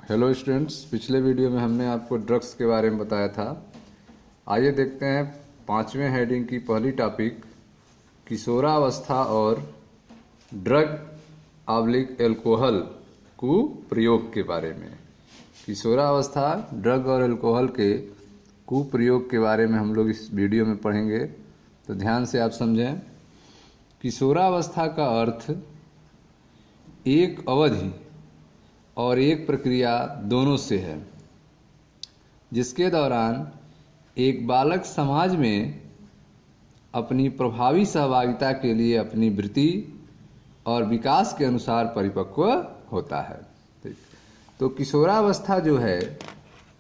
Hello students, पिछले video में हमने आपको ड्रग्स के बारे में बताया था। आइए देखते हैं 5वें हेडिंग की पहली टॉपिक किशोरावस्था और ड्रग आब्लिक एल्कोहल कुप्रयोग के बारे में। किशोरावस्था, ड्रग और एल्कोहल के कुप्रयोग के बारे में हम लोग इस वीडियो में पढ़ेंगे, तो ध्यान से आप समझें। किशोरावस्था का अर्थ एक अवधि और एक प्रक्रिया दोनों से है, जिसके दौरान एक बालक समाज में अपनी प्रभावी सहभागिता के लिए अपनी वृत्ति और विकास के अनुसार परिपक्व होता है। तो किशोरावस्था जो है,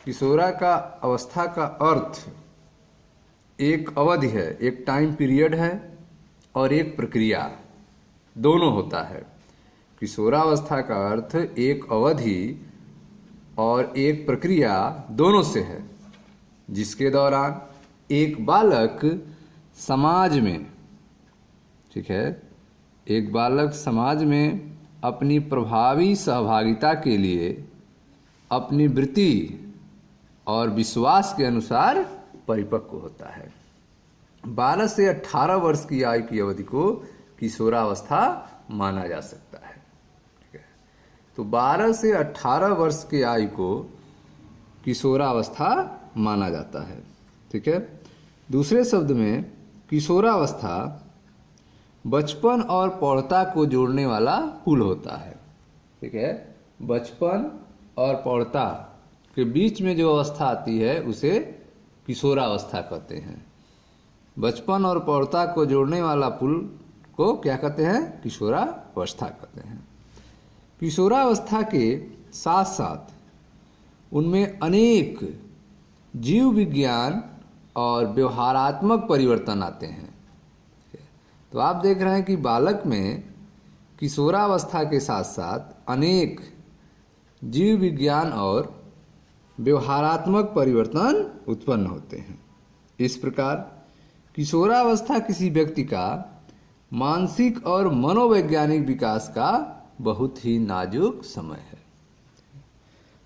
किशोरा का अवस्था का अर्थ एक अवधि है, एक टाइम पीरियड है और एक प्रक्रिया दोनों होता है। किशोरावस्था का अर्थ एक अवधि और एक प्रक्रिया दोनों से है, जिसके दौरान एक बालक समाज में, ठीक है, एक बालक समाज में अपनी प्रभावी सहभागिता के लिए अपनी वृत्ति और विश्वास के अनुसार परिपक्व होता है। 12 से 18 वर्ष की आयु की अवधि को किशोरावस्था माना जा सकता है। तो 12 से 18 वर्ष की आयु को किशोरावस्था माना जाता है, ठीक है। दूसरे शब्द में किशोरावस्था बचपन और प्रौढ़ता को जोड़ने वाला पुल होता है, ठीक है। बचपन और प्रौढ़ता के बीच में जो अवस्था आती है उसे किशोरावस्था कहते हैं। बचपन और प्रौढ़ता को जोड़ने वाला पुल को क्या कहते हैं? किशोरावस्था कहते हैं। किशोरावस्था के साथ साथ उनमें अनेक जीव विज्ञान और व्यवहारात्मक परिवर्तन आते हैं। तो आप देख रहे हैं कि बालक में किशोरावस्था के साथ साथ अनेक जीव विज्ञान और व्यवहारात्मक परिवर्तन उत्पन्न होते हैं। इस प्रकार किशोरावस्था किसी व्यक्ति का मानसिक और मनोवैज्ञानिक विकास का बहुत ही नाजुक समय है।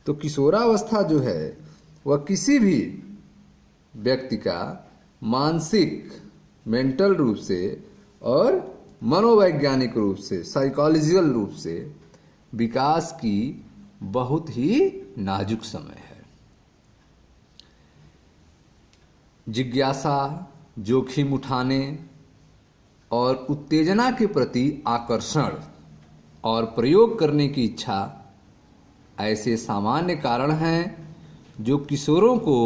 तो किशोरावस्था जो है वह किसी भी व्यक्ति का मानसिक, मेंटल रूप से और मनोवैज्ञानिक रूप से, साइकोलॉजिकल रूप से विकास की बहुत ही नाजुक समय है। जिज्ञासा, जोखिम उठाने और उत्तेजना के प्रति आकर्षण और प्रयोग करने की इच्छा ऐसे सामान्य कारण हैं जो किशोरों को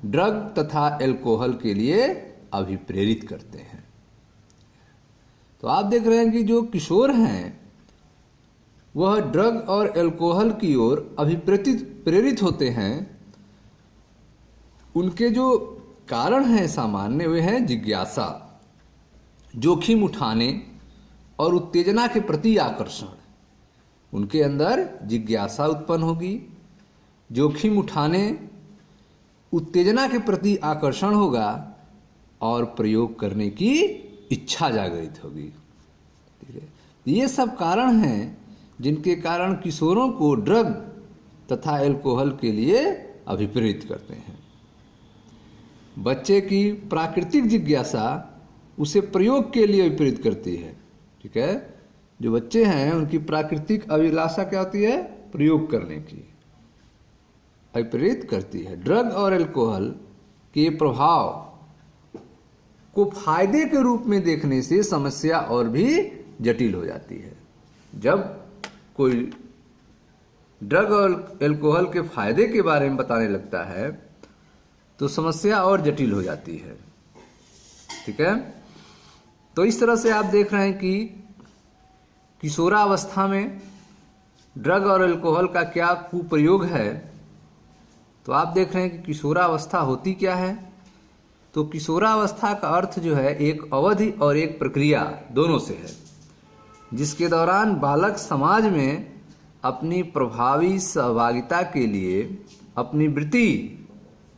ड्रग तथा एल्कोहल के लिए अभिप्रेरित करते हैं। तो आप देख रहे हैं कि जो किशोर हैं वह ड्रग और एल्कोहल की ओर प्रेरित होते हैं। उनके जो कारण हैं सामान्य, वे हैं जिज्ञासा, जोखिम उठाने और उत्तेजना के प्रति आकर्षण। उनके अंदर जिज्ञासा उत्पन्न होगी, जोखिम उठाने, उत्तेजना के प्रति आकर्षण होगा और प्रयोग करने की इच्छा जागृत होगी, ठीक है। ये सब कारण हैं जिनके कारण किशोरों को ड्रग तथा एल्कोहल के लिए अभिप्रेरित करते हैं। बच्चे की प्राकृतिक जिज्ञासा उसे प्रयोग के लिए अभिप्रेरित करती है, ठीक है। जो बच्चे हैं उनकी प्राकृतिक अभिलाषा क्या होती है? प्रयोग करने की अभिप्रेरित करती है। ड्रग और एल्कोहल के प्रभाव को फायदे के रूप में देखने से समस्या और भी जटिल हो जाती है। जब कोई ड्रग और एल्कोहल के फायदे के बारे में बताने लगता है तो समस्या और जटिल हो जाती है, ठीक है। तो इस तरह से आप देख रहे हैं कि किशोरावस्था में ड्रग और एल्कोहल का क्या कुप्रयोग है। तो आप देख रहे हैं कि किशोरावस्था होती क्या है। तो किशोरावस्था का अर्थ जो है एक अवधि और एक प्रक्रिया दोनों से है, जिसके दौरान बालक समाज में अपनी प्रभावी सहभागिता के लिए अपनी वृत्ति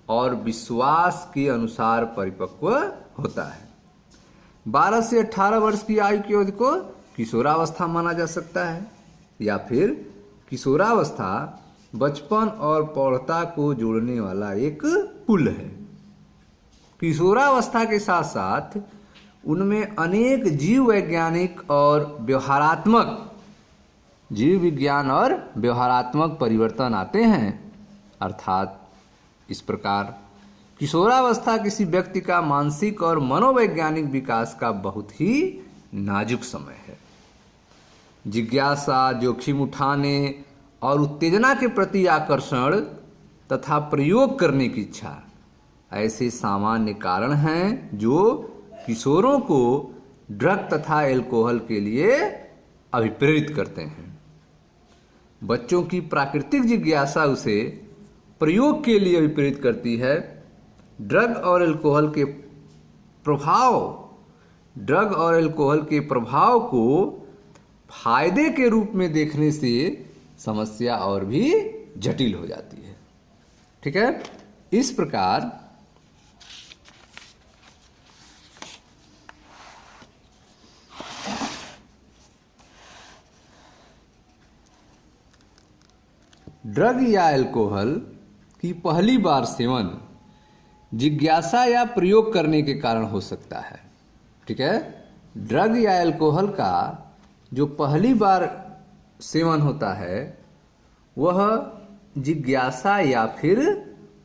और विश्वास के अनुसार परिपक्व होता है। 12 से 18 वर्ष की आयु की अवधि को किशोरावस्था माना जा सकता है, या फिर किशोरावस्था बचपन और प्रौढ़ता को जोड़ने वाला एक पुल है। किशोरावस्था के साथ साथ उनमें अनेक जीव विज्ञान और व्यवहारात्मक परिवर्तन आते हैं। अर्थात इस प्रकार किशोरावस्था किसी व्यक्ति का मानसिक और मनोवैज्ञानिक विकास का बहुत ही नाजुक समय है। जिज्ञासा, जोखिम उठाने और उत्तेजना के प्रति आकर्षण तथा प्रयोग करने की इच्छा ऐसे सामान्य कारण हैं जो किशोरों को ड्रग तथा एल्कोहल के लिए अभिप्रेरित करते हैं। बच्चों की प्राकृतिक जिज्ञासा उसे प्रयोग के लिए अभिप्रेरित करती है। ड्रग और एल्कोहल के प्रभाव को फायदे के रूप में देखने से समस्या और भी जटिल हो जाती है। ठीक है, इस प्रकार ड्रग या एल्कोहल की पहली बार सेवन जिज्ञासा या प्रयोग करने के कारण हो सकता है। ठीक है, ड्रग या एल्कोहल का जो पहली बार सेवन होता है वह जिज्ञासा या फिर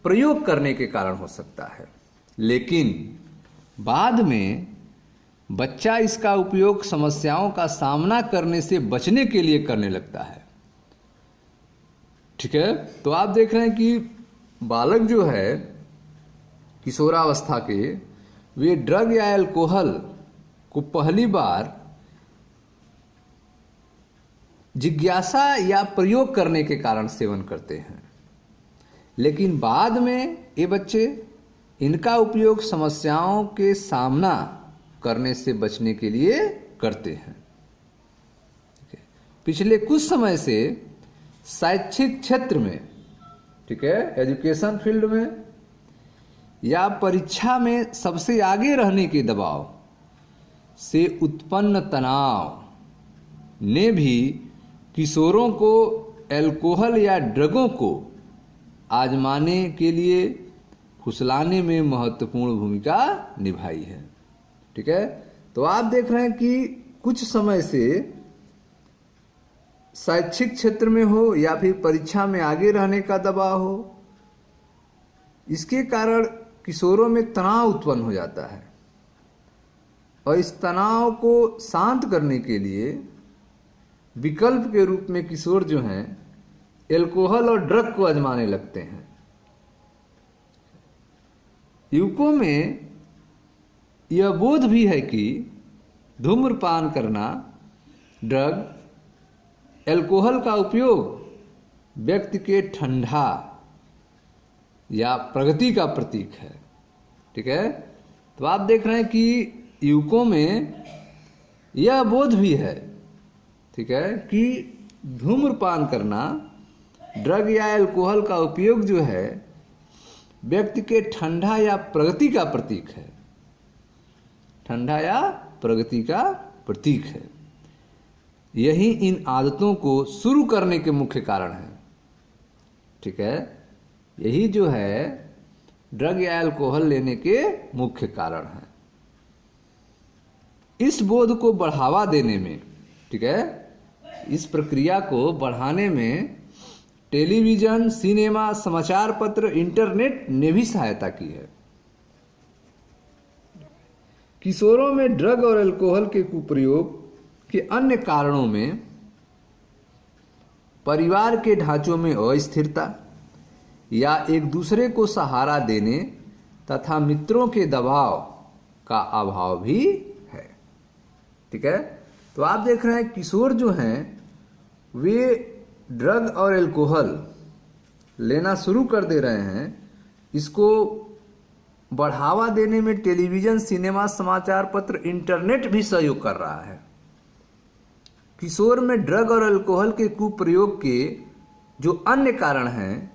प्रयोग करने के कारण हो सकता है, लेकिन बाद में बच्चा इसका उपयोग समस्याओं का सामना करने से बचने के लिए करने लगता है। ठीक है, तो आप देख रहे हैं कि बालक जो है किशोरावस्था के, वे ड्रग या एल्कोहल को पहली बार जिज्ञासा या प्रयोग करने के कारण सेवन करते हैं, लेकिन बाद में ये बच्चे इनका उपयोग समस्याओं के सामना करने से बचने के लिए करते हैं। पिछले कुछ समय से शैक्षिक क्षेत्र में, ठीक है, एजुकेशन फील्ड में या परीक्षा में सबसे आगे रहने के दबाव से उत्पन्न तनाव ने भी किशोरों को एल्कोहल या ड्रगों को आजमाने के लिए फुसलाने में महत्वपूर्ण भूमिका निभाई है। ठीक है, तो आप देख रहे हैं कि कुछ समय से शैक्षिक क्षेत्र में हो या फिर परीक्षा में आगे रहने का दबाव हो, इसके कारण किशोरों में तनाव उत्पन्न हो जाता है और इस तनाव को शांत करने के लिए विकल्प के रूप में किशोर जो हैं एल्कोहल और ड्रग को आजमाने लगते हैं। युवकों में यह बोध भी है कि धूम्रपान करना, ड्रग, एल्कोहल का उपयोग व्यक्ति के ठंडा या प्रगति का प्रतीक है। ठीक है, तो आप देख रहे हैं कि युवकों में यह बोध भी है, ठीक है, कि धूम्रपान करना, ड्रग या एल्कोहल का उपयोग जो है व्यक्ति के ठंडा या प्रगति का प्रतीक है, ठंडा या प्रगति का प्रतीक है। यही इन आदतों को शुरू करने के मुख्य कारण है। ठीक है, यही जो है ड्रग या अल्कोहल लेने के मुख्य कारण है। इस बोध को बढ़ावा देने में, ठीक है, इस प्रक्रिया को बढ़ाने में टेलीविजन, सिनेमा, समाचार पत्र, इंटरनेट ने भी सहायता की है। किशोरों में ड्रग और अल्कोहल के कुप्रयोग के अन्य कारणों में परिवार के ढांचों में अस्थिरता या एक दूसरे को सहारा देने तथा मित्रों के दबाव का अभाव भी है। ठीक है, तो आप देख रहे हैं किशोर जो हैं वे ड्रग और एल्कोहल लेना शुरू कर दे रहे हैं। इसको बढ़ावा देने में टेलीविजन, सिनेमा, समाचार पत्र, इंटरनेट भी सहयोग कर रहा है। किशोर में ड्रग और अल्कोहल के कुप्रयोग के जो अन्य कारण हैं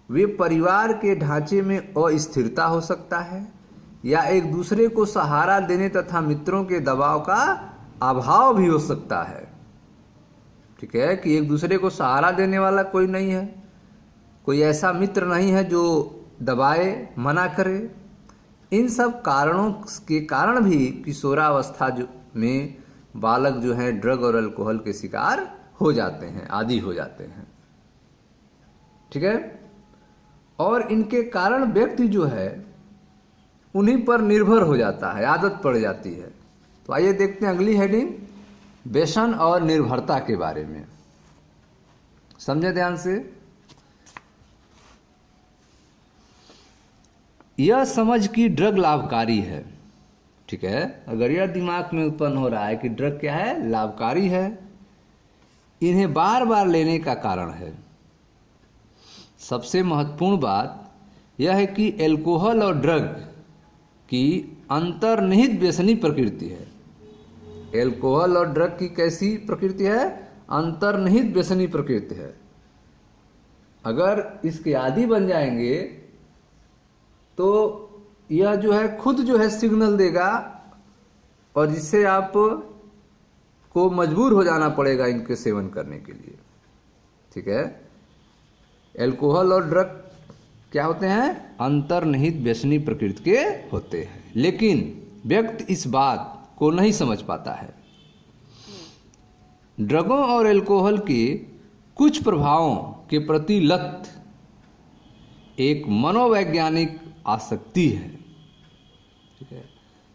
वे परिवार के ढांचे में अस्थिरता हो सकता है या एक दूसरे को सहारा देने तथा मित्रों के दबाव का अभाव भी हो सकता है। ठीक है, कि एक दूसरे को सहारा देने वाला कोई नहीं है कोई ऐसा मित्र नहीं है जो दबाए, मना करे। इन सब कारणों के कारण भी किशोरावस्था में बालक जो है ड्रग और अल्कोहल के शिकार हो जाते हैं, आदी हो जाते हैं। ठीक है। और इनके कारण व्यक्ति जो है उन्हीं पर निर्भर हो जाता है, आदत पड़ जाती है। तो आइए देखते हैं अगली हेडिंग, व्यसन और निर्भरता के बारे में। समझे ध्यान से। यह समझ कि ड्रग लाभकारी है। ठीक है। अगर यह दिमाग में उत्पन्न हो रहा है कि ड्रग क्या है, लाभकारी है, इन्हें बार बार लेने का कारण है। सबसे महत्वपूर्ण बात यह है कि अल्कोहल और ड्रग की अंतर्निहित व्यसनी प्रकृति है। अल्कोहल और ड्रग की कैसी प्रकृति है? अंतर्निहित व्यसनी प्रकृति है। अगर इसके आदी बन जाएंगे तो यह जो है खुद जो है सिग्नल देगा और जिससे आप को मजबूर हो जाना पड़ेगा इनके सेवन करने के लिए। ठीक है। अल्कोहल और ड्रग क्या होते हैं? अंतर्निहित व्यसनी प्रकृति के होते हैं, लेकिन व्यक्ति इस बात को नहीं समझ पाता है। ड्रगों और अल्कोहल के कुछ प्रभावों के प्रति लत एक मनोवैज्ञानिक आसक्ति है। ठीक है।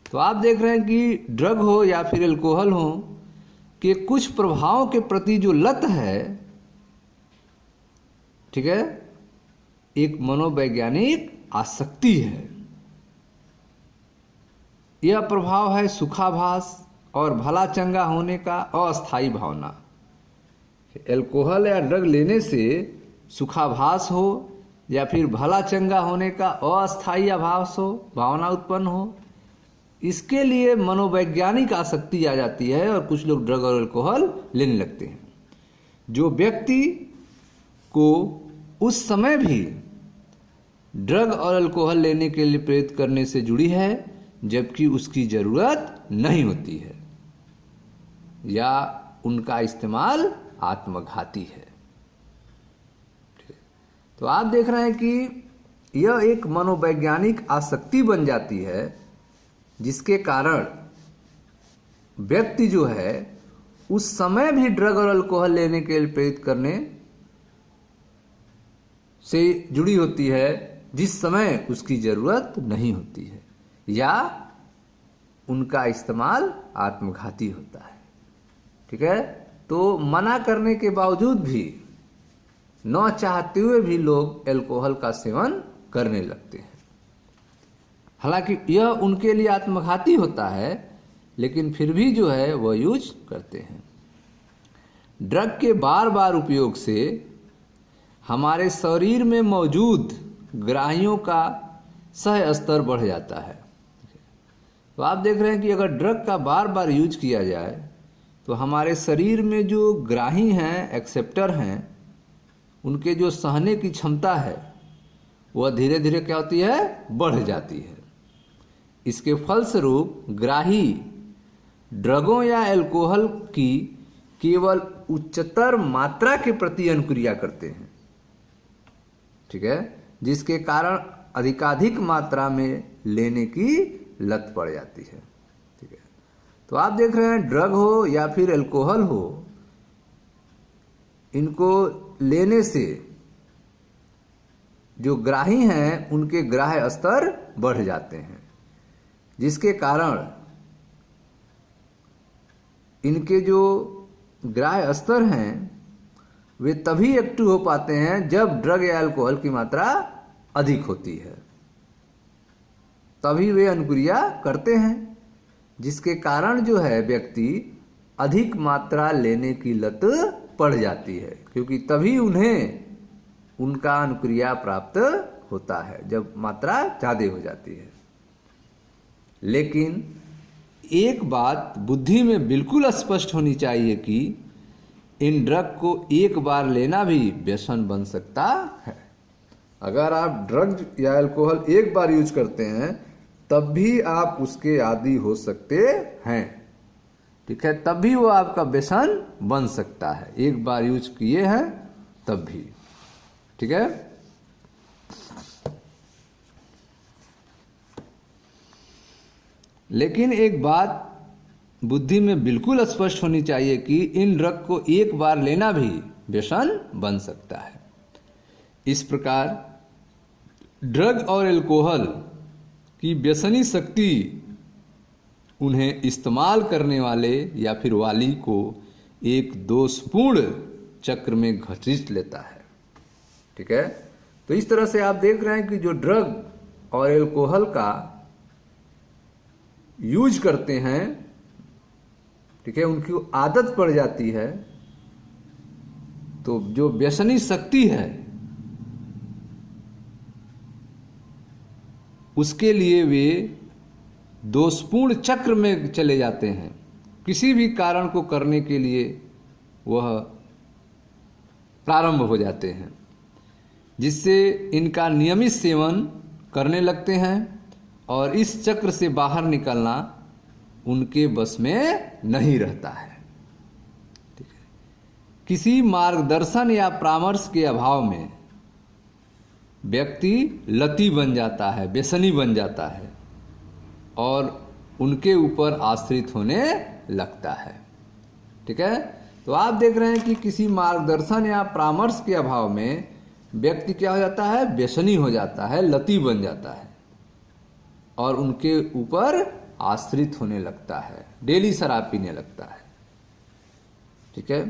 तो आप देख रहे हैं कि ड्रग हो या फिर अल्कोहल हो के कुछ प्रभावों के प्रति जो लत है, ठीक है, एक मनोवैज्ञानिक आसक्ति है। यह प्रभाव है सुखाभास और भला चंगा होने का अस्थायी भावना। अल्कोहल या ड्रग लेने से सुखाभास हो या फिर भला चंगा होने का अस्थायी आभास हो, भावना उत्पन्न हो, इसके लिए मनोवैज्ञानिक आसक्ति आ जाती है और कुछ लोग ड्रग और अल्कोहल लेने लगते हैं, जो व्यक्ति को उस समय भी ड्रग और अल्कोहल लेने के लिए प्रेरित करने से जुड़ी है जबकि उसकी जरूरत नहीं होती है, या उनका इस्तेमाल आत्मघाती है। तो आप देख रहे हैं कि यह एक मनोवैज्ञानिक आसक्ति बन जाती है जिसके कारण व्यक्ति जो है उस समय भी ड्रग और अल्कोहल लेने के लिए प्रेरित करने से जुड़ी होती है जिस समय उसकी जरूरत नहीं होती है, या उनका इस्तेमाल आत्मघाती होता है। ठीक है। तो मना करने के बावजूद भी, न चाहते हुए भी लोग अल्कोहल का सेवन करने लगते हैं। हालांकि यह उनके लिए आत्मघाती होता है, लेकिन फिर भी जो है वह यूज करते हैं। ड्रग के बार बार उपयोग से हमारे शरीर में मौजूद ग्राहियों का सह स्तर बढ़ जाता है। तो आप देख रहे हैं कि अगर ड्रग का बार बार यूज किया जाए तो हमारे शरीर में जो ग्राही हैं, एक्सेप्टर हैं, उनके जो सहने की क्षमता है वह धीरे धीरे क्या होती है? बढ़ जाती है। इसके फलस्वरूप ग्राही ड्रगों या अल्कोहल की केवल उच्चतर मात्रा के प्रति अनुक्रिया करते हैं। ठीक है। जिसके कारण अधिकाधिक मात्रा में लेने की लत पड़ जाती है। ठीक है। तो आप देख रहे हैं ड्रग हो या फिर अल्कोहल हो, इनको लेने से जो ग्राही हैं उनके ग्राह्य स्तर बढ़ जाते हैं, जिसके कारण इनके जो ग्राह्य स्तर हैं वे तभी एक्टिव हो पाते हैं जब ड्रग या अल्कोहल की मात्रा अधिक होती है, तभी वे अनुक्रिया करते हैं, जिसके कारण जो है व्यक्ति अधिक मात्रा लेने की लत पड़ जाती है, क्योंकि तभी उन्हें उनका अनुक्रिया प्राप्त होता है जब मात्रा ज़्यादा हो जाती है। लेकिन एक बात बुद्धि में बिल्कुल स्पष्ट होनी चाहिए कि इन ड्रग को एक बार लेना भी व्यसन बन सकता है। अगर आप ड्रग या अल्कोहल एक बार यूज करते हैं तब भी आप उसके आदी हो सकते हैं। ठीक है। तब भी वो आपका व्यसन बन सकता है, एक बार यूज किए हैं तब भी। ठीक है। लेकिन एक बात बुद्धि में बिल्कुल स्पष्ट होनी चाहिए कि इन ड्रग को एक बार लेना भी व्यसन बन सकता है। इस प्रकार ड्रग और अल्कोहल की व्यसनी शक्ति उन्हें इस्तेमाल करने वाले या फिर वाली को एक दोषपूर्ण चक्र में घसीट लेता है। ठीक है, तो इस तरह से आप देख रहे हैं कि जो ड्रग और अल्कोहल का यूज करते हैं, ठीक है, उनकी आदत पड़ जाती है, तो जो व्यसनी शक्ति है उसके लिए वे दोषपूर्ण चक्र में चले जाते हैं। किसी भी कारण को करने के लिए वह प्रारंभ हो जाते हैं, जिससे इनका नियमित सेवन करने लगते हैं और इस चक्र से बाहर निकलना उनके बस में नहीं रहता है। ठीक है, किसी मार्गदर्शन या परामर्श के अभाव में व्यक्ति लती बन जाता है, व्यसनी बन जाता है और उनके ऊपर आश्रित होने लगता है। ठीक है, तो आप देख रहे हैं कि किसी मार्गदर्शन या परामर्श के अभाव में व्यक्ति क्या हो जाता है, व्यसनी हो जाता है, लती बन जाता है और उनके ऊपर आश्रित होने लगता है, डेली शराब पीने लगता है। ठीक है,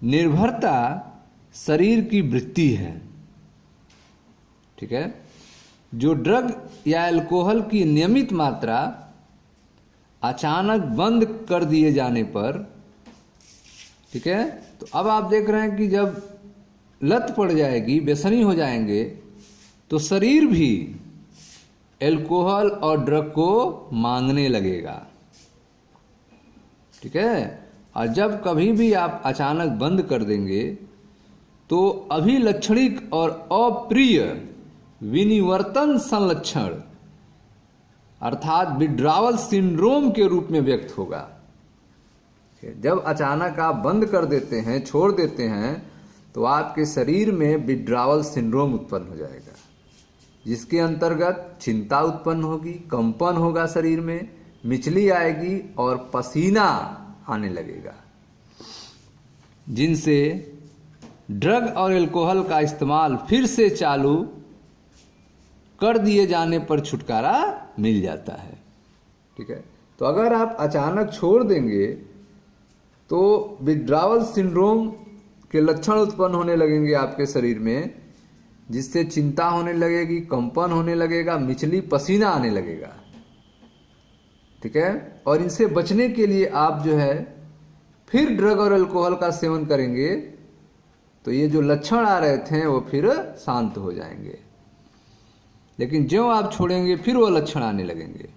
निर्भरता शरीर की वृत्ति है। ठीक है, जो ड्रग या अल्कोहल की नियमित मात्रा अचानक बंद कर दिए जाने पर, ठीक है, तो अब आप देख रहे हैं कि जब लत पड़ जाएगी, व्यसनी हो जाएंगे, तो शरीर भी अल्कोहल और ड्रग को मांगने लगेगा। ठीक है, और जब कभी भी आप अचानक बंद कर देंगे तो अभिलक्षणिक और अप्रिय विनिवर्तन संलक्षण अर्थात विड्रावल सिंड्रोम के रूप में व्यक्त होगा। जब अचानक आप बंद कर देते हैं, छोड़ देते हैं, तो आपके शरीर में विड्रावल सिंड्रोम उत्पन्न हो जाएगा, जिसके अंतर्गत चिंता उत्पन्न होगी, कंपन होगा, शरीर में मिचली आएगी और पसीना आने लगेगा, जिनसे ड्रग और अल्कोहल का इस्तेमाल फिर से चालू कर दिए जाने पर छुटकारा मिल जाता है। ठीक है, तो अगर आप अचानक छोड़ देंगे तो विड्रावल सिंड्रोम के लक्षण उत्पन्न होने लगेंगे आपके शरीर में, जिससे चिंता होने लगेगी, कंपन होने लगेगा, मिचली पसीना आने लगेगा। ठीक है, और इनसे बचने के लिए आप जो है फिर ड्रग और अल्कोहल का सेवन करेंगे तो ये जो लक्षण आ रहे थे वो फिर शांत हो जाएंगे, लेकिन जो आप छोड़ेंगे फिर वो लक्षण आने लगेंगे,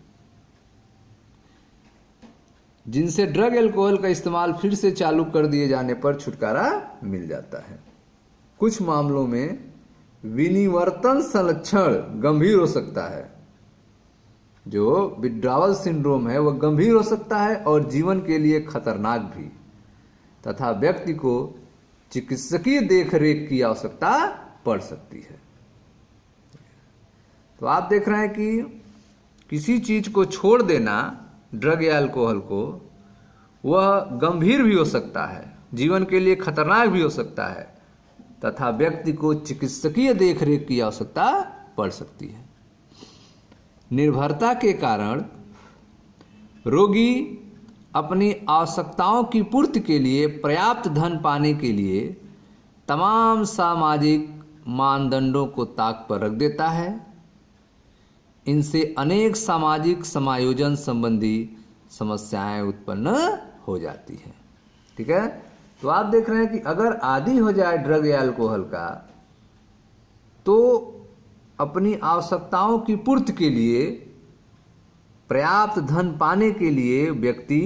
जिनसे ड्रग अल्कोहल का इस्तेमाल फिर से चालू कर दिए जाने पर छुटकारा मिल जाता है। कुछ मामलों में विनिवर्तन संलक्षण गंभीर हो सकता है। जो विड्रावल सिंड्रोम है वह गंभीर हो सकता है और जीवन के लिए खतरनाक भी, तथा व्यक्ति को चिकित्सकीय देखरेख की आवश्यकता पड़ सकती है। तो आप देख रहे हैं कि किसी चीज को छोड़ देना, ड्रग या अल्कोहल को, वह गंभीर भी हो सकता है, जीवन के लिए खतरनाक भी हो सकता है, तथा व्यक्ति को चिकित्सकीय देखरेख की आवश्यकता पड़ सकती है। निर्भरता के कारण रोगी अपनी आवश्यकताओं की पूर्ति के लिए पर्याप्त धन पाने के लिए तमाम सामाजिक मानदंडों को ताक पर रख देता है। इनसे अनेक सामाजिक समायोजन संबंधी समस्याएं उत्पन्न हो जाती हैं। ठीक है, तो आप देख रहे हैं कि अगर आदी हो जाए ड्रग या अल्कोहल का, तो अपनी आवश्यकताओं की पूर्ति के लिए, पर्याप्त धन पाने के लिए व्यक्ति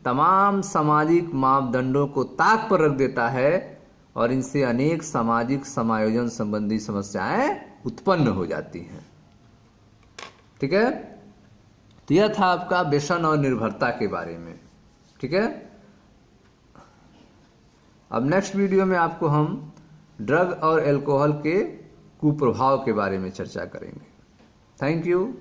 तमाम सामाजिक मापदंडों को ताक पर रख देता है और इनसे अनेक सामाजिक समायोजन संबंधी समस्याएं उत्पन्न हो जाती हैं। ठीक है, तो यह था आपका व्यसन और निर्भरता के बारे में। ठीक है, अब नेक्स्ट वीडियो में आपको हम ड्रग और अल्कोहल के कुप्रभाव के बारे में चर्चा करेंगे। Thank you.